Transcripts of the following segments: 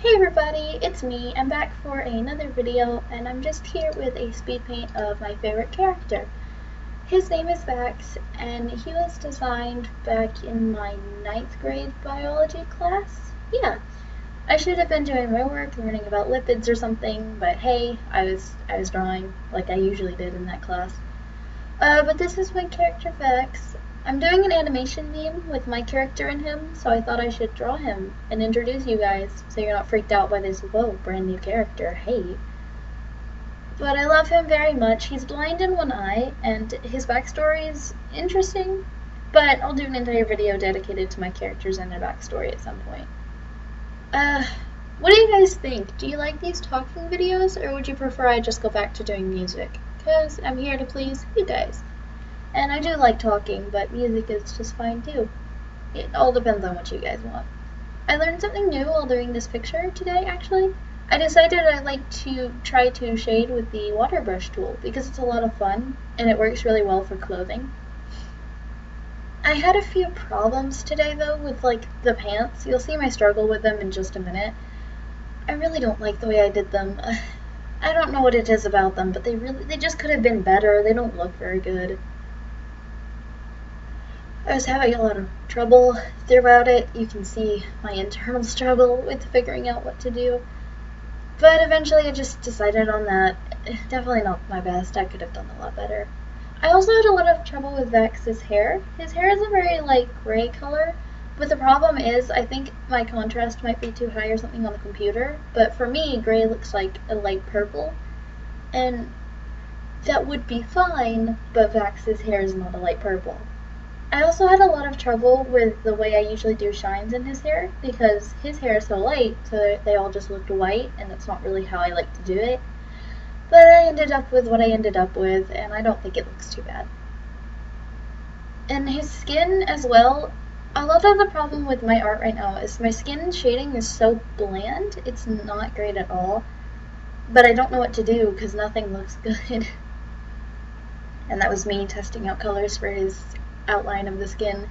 Hey everybody, it's me. I'm back for another video, and I'm just here with a speed paint of my favorite character. His name is Vax, and he was designed back in my 9th grade biology class. Yeah, I should have been doing my work, learning about lipids or something, but hey, I was drawing like I usually did in that class. But this is my character Vex. I'm doing an animation meme with my character in him, so I thought I should draw him and introduce you guys so you're not freaked out by this, whoa, brand new character, hey. But I love him very much. He's blind in one eye, and his backstory is interesting, but I'll do an entire video dedicated to my characters and their backstory at some point. What do you guys think? Do you like these talking videos, or would you prefer I just go back to doing music? Because I'm here to please you guys. And I do like talking, but music is just fine too. It all depends on what you guys want. I learned something new while doing this picture today, actually. I decided I'd like to try to shade with the water brush tool because it's a lot of fun and it works really well for clothing. I had a few problems today though with like the pants. You'll see my struggle with them in just a minute. I really don't like the way I did them. I don't know what it is about them, but they just could have been better. They don't look very good. I was having a lot of trouble throughout it. You can see my internal struggle with figuring out what to do. But eventually I just decided on that. Definitely not my best. I could have done a lot better. I also had a lot of trouble with Vex's hair. His hair is a very light gray color, but the problem is I think my contrast might be too high or something on the computer. But for me, gray looks like a light purple. And that would be fine, but Vex's hair is not a light purple. I also had a lot of trouble with the way I usually do shines in his hair because his hair is so light, so they all just looked white, and that's not really how I like to do it. But I ended up with what I ended up with, and I don't think it looks too bad. And his skin as well, a lot of the problem with my art right now is my skin shading is so bland, it's not great at all. But I don't know what to do because nothing looks good. And that was me testing out colors for his outline of the skin,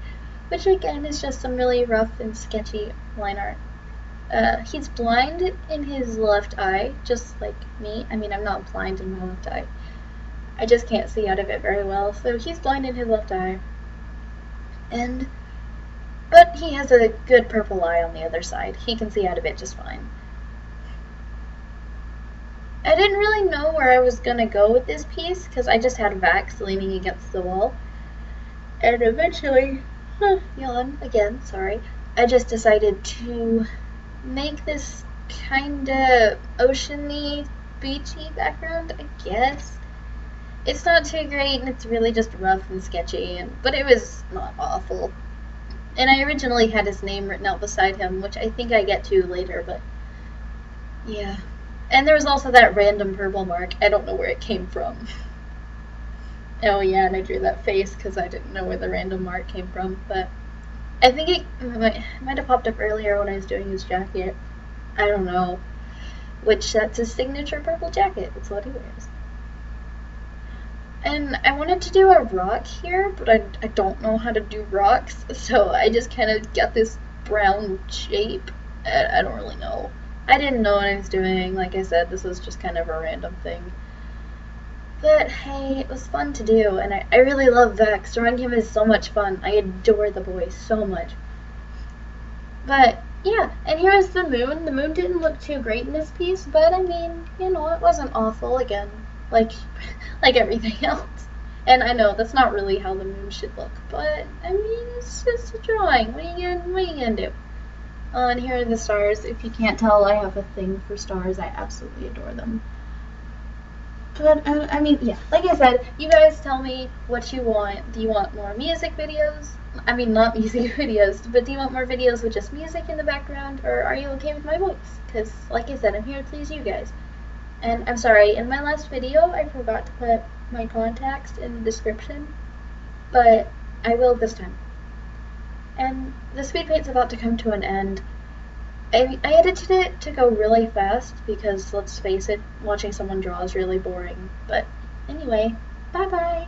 which again is just some really rough and sketchy line art. He's blind in his left eye, just like me. I mean, I'm not blind in my left eye. I just can't see out of it very well, so he's blind in his left eye. But he has a good purple eye on the other side. He can see out of it just fine. I didn't really know where I was gonna go with this piece, because I just had Vax leaning against the wall. And eventually, yawn again, sorry, I just decided to make this kinda oceany, beachy background, I guess. It's not too great, and it's really just rough and sketchy, but it was not awful. And I originally had his name written out beside him, which I think I get to later, but yeah. And there was also that random purple mark. I don't know where it came from. Oh yeah, and I drew that face because I didn't know where the random mark came from, but I think it might have popped up earlier when I was doing his jacket. I don't know. Which, that's his signature purple jacket. It's what he wears. And I wanted to do a rock here, but I don't know how to do rocks, so I just kind of got this brown shape. I don't really know. I didn't know what I was doing. Like I said, this was just kind of a random thing. But hey, it was fun to do, and I really love Vex. Drawing him is so much fun. I adore the boy so much. But yeah, and here is the moon. The moon didn't look too great in this piece, but I mean, you know, it wasn't awful again, like everything else. And I know that's not really how the moon should look, but I mean, it's just a drawing. What are you gonna do? And here are the stars. If you can't tell, I have a thing for stars. I absolutely adore them. But, I mean, yeah, like I said, you guys tell me what you want. Do you want more music videos? I mean, not music videos, but do you want more videos with just music in the background, or are you okay with my voice? Because, like I said, I'm here to please you guys. And I'm sorry, in my last video, I forgot to put my contacts in the description, but I will this time. And the speed paint's about to come to an end. I edited it to go really fast because, let's face it, watching someone draw is really boring. But anyway, bye-bye!